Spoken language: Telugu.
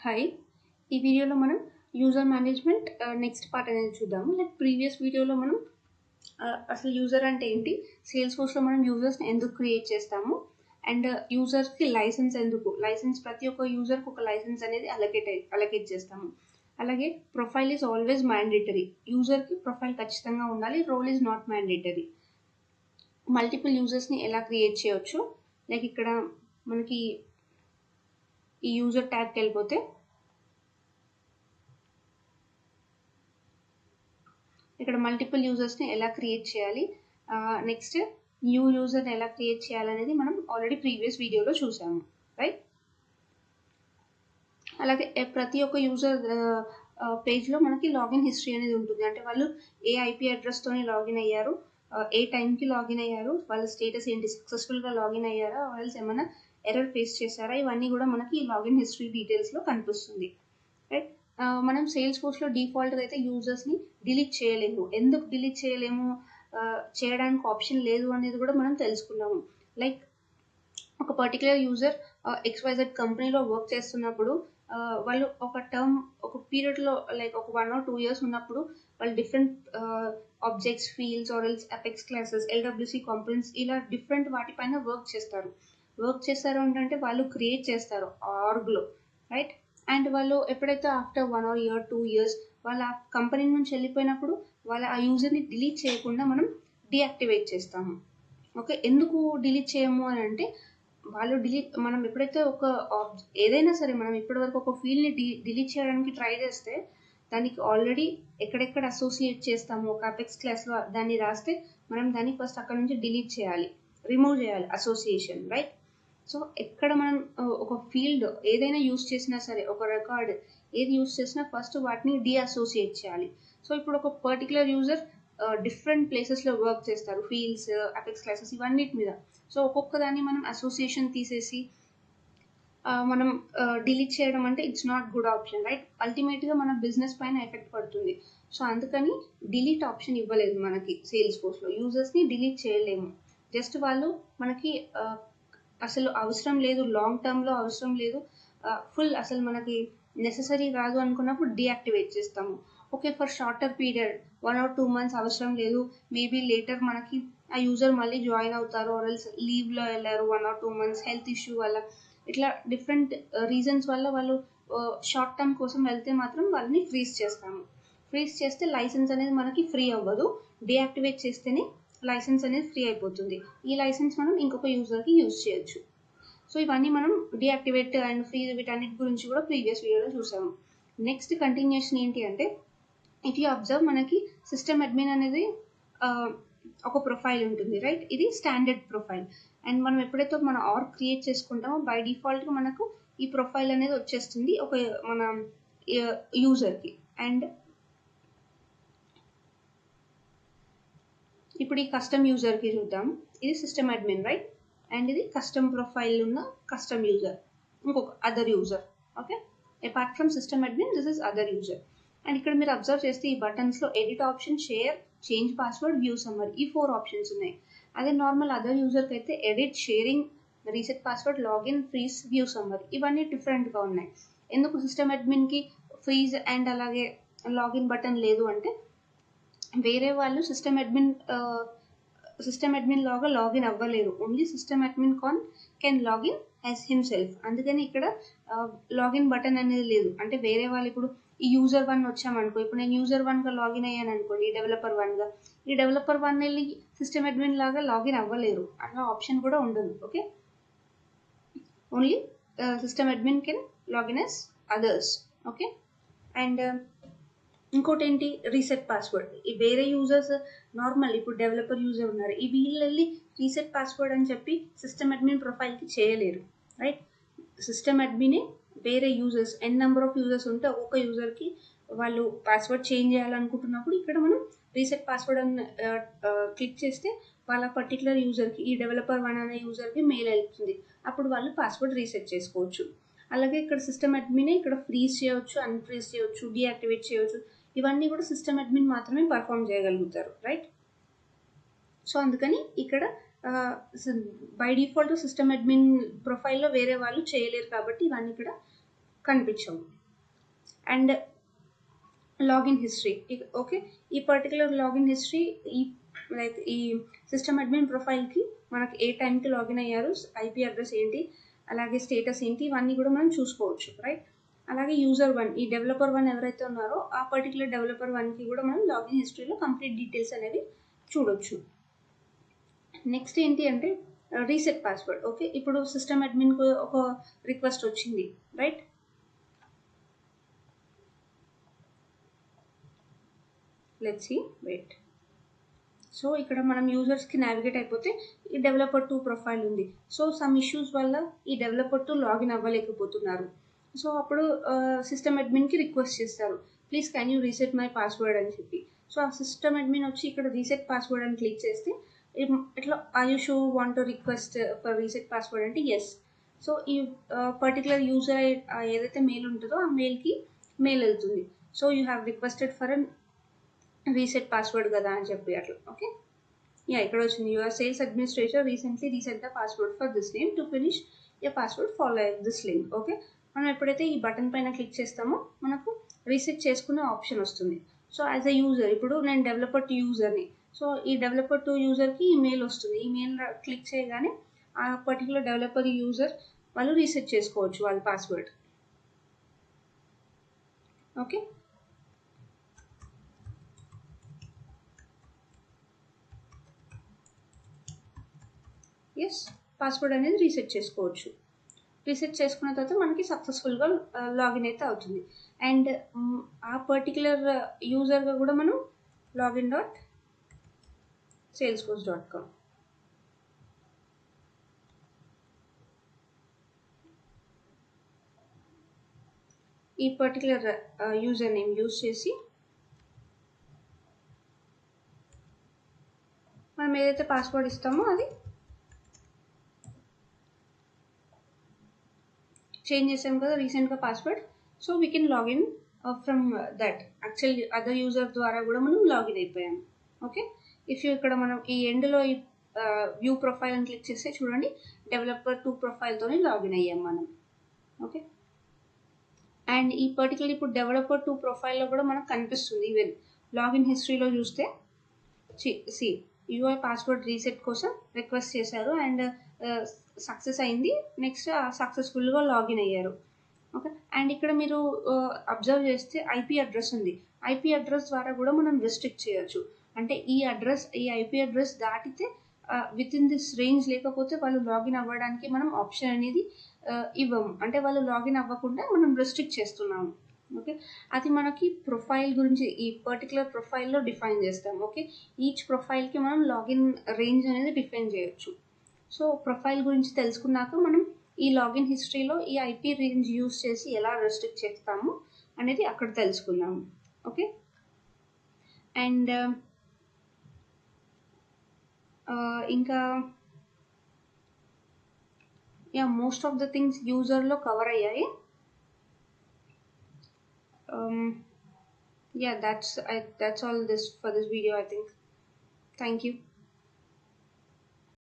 హాయ్! ఈ వీడియోలో మనం యూజర్ మేనేజ్మెంట్ నెక్స్ట్ పార్ట్ అనేది చూద్దాము. ప్రీవియస్ వీడియోలో మనం అసలు యూజర్ అంటే ఏంటి? సేల్స్‌ఫోర్స్‌లో మనం యూజర్స్‌ని ఎందుకు క్రియేట్ చేస్తాము? అండ్ యూజర్స్‌కి లైసెన్స్ ఎందుకు? లైసెన్స్ ప్రతి ఒక్క యూజర్‌కి ఒక లైసెన్స్ అనేది అలొకేట్ చేస్తాము. అలాగే ప్రొఫైల్ ఈజ్ ఆల్వేస్ మ్యాండేటరీ. యూజర్‌కి ప్రొఫైల్ ఖచ్చితంగా ఉండాలి. Role is not mandatory. Multiple యూజర్స్‌ని ఎలా క్రియేట్ చేయొచ్చు? ఇక్కడ మనకి ఈ యూజర్ ట్యాగ్‌కి వెళ్ళిపోతే ఇక్కడ మల్టిపుల్ యూజర్స్ని ఎలా క్రియేట్ చేయాలి, నెక్స్ట్ న్యూ యూజర్ని ఎలా క్రియేట్ చేయాలనేది మనం ఆల్రెడీ ప్రీవియస్ వీడియోలో చూసాము, రైట్? అలాగే ప్రతి ఒక్క యూజర్ పేజ్లో మనకి లాగిన్ హిస్టరీ అనేది ఉంటుంది. అంటే వాళ్ళు ఏ ఐపీ అడ్రస్తోని లాగిన్ అయ్యారు, ఏ టైంకి లాగిన్ అయ్యారు, వాళ్ళ స్టేటస్ ఏంటి, సక్సెస్ఫుల్గా లాగిన్ అయ్యారా, వాళ్ళకి ఏమైనా ఎర్రర్ ఫేస్ చేశారా, ఇవన్నీ కూడా మనకి ఈ లాగిన్ హిస్టరీ డీటెయిల్స్లో కనిపిస్తుంది, రైట్? మనం సేల్స్ ఫోర్స్లో డిఫాల్ట్గా అయితే యూజర్స్ని డిలీట్ చేయలేము. ఎందుకు డిలీట్ చేయలేము, చేయడానికి ఆప్షన్ లేదు అనేది కూడా మనం తెలుసుకున్నాము. లైక్ ఒక పర్టికులర్ యూజర్ XYZ కంపెనీలో వర్క్ చేస్తున్నప్పుడు వాళ్ళు ఒక పీరియడ్లో ఒక 1 or 2 years ఉన్నప్పుడు వాళ్ళు different objects, fields or else apex classes, LWC components ఇలా డిఫరెంట్ వాటిపైన వర్క్ చేస్తారు అంటే వాళ్ళు క్రియేట్ చేస్తారు ఆర్గ్లో, రైట్? అండ్ వాళ్ళు ఎప్పుడైతే ఆఫ్టర్ 1 year 2 years వాళ్ళ కంపెనీ నుంచి వెళ్ళిపోయినప్పుడు వాళ్ళ ఆ యూజర్ని డిలీట్ చేయకుండా మనం డీయాక్టివేట్ చేస్తాము. ఓకే, ఎందుకు డిలీట్ చేయము అని అంటే మనం ఎప్పుడైతే ఏదైనా సరే మనం ఇప్పటివరకు ఒక ఫీల్డ్ని డిలీట్ చేయడానికి ట్రై చేస్తే దానికి ఆల్రెడీ ఎక్కడెక్కడ అసోసియేట్ చేస్తాము ఒక అపెక్స్ క్లాస్లో దాన్ని రాస్తే మనం దాన్ని ఫస్ట్ అక్కడ నుంచి డిలీట్ చేయాలి, రిమూవ్ చేయాలి అసోసియేషన్, రైట్? సో ఎక్కడ మనం ఒక ఫీల్డ్ ఏదైనా యూస్ చేసినా సరే, ఒక రికార్డ్ ఏది యూస్ చేసినా ఫస్ట్ వాటిని డీఅసోసియేట్ చేయాలి. సో ఇప్పుడు ఒక పర్టికులర్ యూజర్ డిఫరెంట్ ప్లేసెస్లో వర్క్ చేస్తారు, ఫీల్డ్స్, అపెక్స్ క్లాసెస్ ఇవన్నిటి మీద. సో ఒక్కొక్క దాన్ని మనం అసోసియేషన్ తీసేసి మనం డిలీట్ చేయడం అంటే it's not good option, right? అల్టిమేట్గా మన బిజినెస్ పైన ఎఫెక్ట్ పడుతుంది. సో అందుకని డిలీట్ ఆప్షన్ ఇవ్వలేదు మనకి సేల్స్ ఫోర్స్లో. యూజర్స్ని డిలీట్ చేయలేము. జస్ట్ వాళ్ళు మనకి అసలు అవసరం లేదు, లాంగ్ టర్మ్లో అవసరం లేదు, ఫుల్ అసలు మనకి నెససరీ కాదు అనుకున్నప్పుడు డీయాక్టివేట్ చేస్తాము. Okay, for shorter period 1 or 2 months అవసరం లేదు, మేబీ లేటర్ మనకి ఆ యూజర్ మళ్ళీ జాయిన్ అవుతారు, ఆర్ఎల్స్ లీవ్లో వెళ్ళారు 1 or 2 months హెల్త్ ఇష్యూ వల్ల, ఇట్లా డిఫరెంట్ రీజన్స్ వల్ల వాళ్ళు షార్ట్ టర్మ్ కోసం వెళ్తే మాత్రం వాళ్ళని ఫ్రీజ్ చేస్తాము. ఫ్రీజ్ చేస్తే లైసెన్స్ అనేది మనకి ఫ్రీ అవ్వదు, డీయాక్టివేట్ చేస్తేనే లైసెన్స్ అనేది ఫ్రీ అయిపోతుంది. ఈ లైసెన్స్ మనం ఇంకొక యూజర్కి యూజ్ చేయొచ్చు. సో ఇవన్నీ మనం డీయాక్టివేట్ అండ్ ఫ్రీ వీటన్నిటి గురించి కూడా ప్రీవియస్ వీడియోలో చూసాము. నెక్స్ట్ కంటిన్యూషన్ ఏంటి అంటే, ఇఫ్ యూ అబ్జర్వ్ మనకి సిస్టమ్ అడ్మిన్ అనేది ఒక ప్రొఫైల్ ఉంటుంది, రైట్? ఇది స్టాండర్డ్ ప్రొఫైల్. అండ్ మనం ఎప్పుడైతే మన ఆర్గ్ క్రియేట్ చేసుకుంటామో బై డిఫాల్ట్గా మనకు ఈ ప్రొఫైల్ అనేది వచ్చేస్తుంది ఒక మన యూజర్కి. అండ్ ఇప్పుడు ఈ కస్టమ్ యూజర్కి చూద్దాం. ఇది సిస్టమ్ అడ్మిన్, రైట్? అండ్ ఇది కస్టమ్ ప్రొఫైల్ ఉన్న కస్టమ్ యూజర్, ఇంకొక other user. Okay, apart from system admin this is other user. And ఇక్కడ మీరు అబ్జర్వ్ చేస్తే ఈ బటన్స్లో edit option, share, change password, view summary, ఈ 4 ఆప్షన్స్ ఉన్నాయి. అదే నార్మల్ అదర్ యూజర్కి అయితే edit, sharing, reset password, login, freeze, view summary ఇవన్నీ డిఫరెంట్గా ఉన్నాయి. ఎందుకు సిస్టమ్ అడ్మిన్కి ఫ్రీజ్ అండ్ అలాగే లాగిన్ బటన్ లేదు అంటే, వేరే వాళ్ళు సిస్టమ్ అడ్మిన్ లాగా లాగిన్ అవ్వలేరు. Only system admin can login as himself. అందుకని ఇక్కడ లాగిన్ బటన్ అనేది లేదు. అంటే వేరే వాళ్ళు ఇప్పుడు ఈ యూజర్ 1 వచ్చామనుకో, ఇప్పుడు నేను యూజర్ 1గా లాగిన్ అయ్యాను అనుకోండి, డెవలపర్ 1గా, ఈ డెవలపర్ 1 వెళ్ళి సిస్టమ్ అడ్మిన్ లాగా లాగిన్ అవ్వలేరు, అట్లా ఆప్షన్ కూడా ఉండదు. Okay, only system admin can login as others. Okay, and ఇంకోటి ఏంటి, రీసెట్ పాస్వర్డ్. ఈ వేరే యూజర్స్ నార్మల్ ఇప్పుడు డెవలపర్ యూజర్ ఉన్నారు, ఈ వీళ్ళు వెళ్ళి రీసెట్ పాస్వర్డ్ అని చెప్పి సిస్టమ్ అడ్మిన్ ప్రొఫైల్కి చేయలేరు, రైట్? సిస్టమ్ అడ్మినే వేరే యూజర్స్ నెంబర్ ఆఫ్ యూజర్స్ ఉంటే ఒక్కొక్క యూజర్కి వాళ్ళు పాస్వర్డ్ చేంజ్ చేయాలనుకుంటున్నప్పుడు ఇక్కడ మనం రీసెట్ పాస్వర్డ్ అని క్లిక్ చేస్తే వాళ్ళ పర్టికులర్ యూజర్కి, ఈ డెవలపర్ 1 అనే యూజర్కి మెయిల్ వెళ్తుంది, అప్పుడు వాళ్ళు పాస్వర్డ్ రీసెట్ చేసుకోవచ్చు. అలాగే ఇక్కడ సిస్టమ్ అడ్మినే ఇక్కడ ఫ్రీజ్ చేయవచ్చు, అన్ఫ్రీజ్ చేయవచ్చు, డీయాక్టివేట్ చేయవచ్చు. ఇవన్నీ కూడా సిస్టమ్ అడ్మిన్ మాత్రమే పర్ఫామ్ చేయగలుగుతారు, రైట్? సో అందుకని ఇక్కడ బై డిఫాల్ట్ సిస్టమ్ అడ్మిన్ ప్రొఫైల్లో వేరే వాళ్ళు చేయలేరు కాబట్టి ఇవన్నీ ఇక్కడ కనిపించవు. అండ్ లాగిన్ హిస్టరీ, ఓకే, ఈ పర్టికులర్ లాగిన్ హిస్టరీ ఈ సిస్టమ్ అడ్మిన్ ప్రొఫైల్కి మనకి ఏ టైంకి లాగిన్ అయ్యారు, ఐపీ అడ్రస్ ఏంటి, అలాగే స్టేటస్ ఏంటి, ఇవన్నీ కూడా మనం చూసుకోవచ్చు, రైట్. అలాగే యూజర్ 1, ఈ డెవలపర్ 1 ఎవరైతే ఉన్నారో ఆ పర్టికులర్ డెవలపర్ 1కి కూడా మనం లాగిన్ హిస్టరీలో కంప్లీట్ డీటెయిల్స్ అనేవి చూడొచ్చు. నెక్స్ట్ ఏంటి అంటే రీసెట్ పాస్వర్డ్. ఓకే, ఇప్పుడు సిస్టమ్ అడ్మిన్కు ఒక రిక్వెస్ట్ వచ్చింది, right. Let's see, wait. So ఇక్కడ మనం యూజర్స్కి నావిగేట్ అయిపోతే ఈ డెవలపర్ 2 ప్రొఫైల్ ఉంది. సో సమ్ ఇష్యూస్ వల్ల ఈ డెవలపర్ 2 లాగిన్ అవ్వలేకపోతున్నారు. సో అప్పుడు సిస్టమ్ అడ్మిన్కి రిక్వెస్ట్ చేస్తారు, please can you reset my password అని చెప్పి. సో ఆ సిస్టమ్ అడ్మిన్ వచ్చి ఇక్కడ రీసెట్ పాస్వర్డ్ అని క్లిక్ చేస్తే ఇట్లా are you sure want to request for reset password అంటే ఎస్. సో ఈ పర్టికులర్ యూజర్ ఏదైతే మెయిల్ ఉంటుందో ఆ మెయిల్కి మెయిల్ వెళ్తుంది, so you have requested for an reset password కదా అని చెప్పి అట్లా. ఓకే, యా ఇక్కడ వచ్చింది, your sales administrator recently reset the password for this name to finish your password follow this link. Okay, మనం ఎప్పుడైతే ఈ బటన్ పైన క్లిక్ చేస్తామో మనకు రీసెట్ చేసుకునే ఆప్షన్ వస్తుంది. సో యాజ్ అ యూజర్ ఇప్పుడు నేను డెవలపర్ 2 యూజర్ని, సో ఈ డెవలపర్ 2 యూజర్కి ఈ మెయిల్ వస్తుంది. ఈ మెయిల్ క్లిక్ చేయగానే ఆ పర్టికులర్ డెవలపర్ యూజర్ వాళ్ళు రీసెట్ చేసుకోవచ్చు వాళ్ళ పాస్వర్డ్. ఓకే, ఎస్, పాస్వర్డ్ అనేది రీసెట్ చేసుకోవచ్చు. రీసెట్ చేసుకున్న తర్వాత మనకి సక్సెస్ఫుల్గా లాగిన్ అయితే అవుతుంది. అండ్ ఆ పర్టికులర్ యూజర్గా కూడా మనం login.salesforce.com ఈ పర్టికులర్ యూజర్ నేమ్ యూజ్ చేసి మనం ఏదైతే పాస్వర్డ్ ఇస్తామో అది చేంజ్ చేసాం కదా రీసెంట్గా password. So we can login from that. Actual other user ద్వారా కూడా మనం లాగిన్ అయిపోయాం. ఓకే, ఇఫ్ ఇక్కడ మనం ఈ ఎండ్లో ఈ వ్యూ ప్రొఫైల్ అని క్లిక్ చేస్తే చూడండి డెవలపర్ 2 ప్రొఫైల్తోనే లాగిన్ అయ్యాం మనం. ఓకే, అండ్ ఈ పర్టికులర్ ఇప్పుడు డెవలపర్ 2 ప్రొఫైల్లో కూడా మనకు కనిపిస్తుంది. ఈవెన్ లాగిన్ హిస్టరీలో చూస్తే సి యూఐ పాస్వర్డ్ రీసెట్ కోసం రిక్వెస్ట్ చేశారు అండ్ సక్సెస్ అయింది. నెక్స్ట్ సక్సెస్ఫుల్గా లాగిన్ అయ్యారు. ఓకే, అండ్ ఇక్కడ మీరు అబ్జర్వ్ చేస్తే ఐపీ అడ్రస్ ఉంది. ఐపీ అడ్రస్ ద్వారా కూడా మనం రెస్ట్రిక్ట్ చేయొచ్చు. అంటే ఈ ఐపీ అడ్రస్ దాటితే విత్ ఇన్ దిస్ రేంజ్ లేకపోతే వాళ్ళు లాగిన్ అవ్వడానికి మనం ఆప్షన్ అనేది ఇవ్వము. అంటే వాళ్ళు లాగిన్ అవ్వకుండా మనం రెస్ట్రిక్ట్ చేస్తున్నాము. ఓకే, అది మనకి ప్రొఫైల్ గురించి ఈ పర్టికులర్ ప్రొఫైల్లో డిఫైన్ చేస్తాం. ఓకే, ఈచ్ ప్రొఫైల్కి మనం లాగిన్ రేంజ్ అనేది డిఫైన్ చేయొచ్చు. సో ప్రొఫైల్ గురించి తెలుసుకున్నాక మనం ఈ లాగిన్ హిస్టరీలో ఈ ఐపీ రేంజ్ యూజ్ చేసి ఎలా రెస్ట్రిక్ట్ చేస్తాము అనేది అక్కడ తెలుసుకుందాము. ఓకే, అండ్ ఇంకా yeah most of the things యూజర్లో కవర్ అయ్యాయి. Yeah, that's all this for this video, I think. Thank you.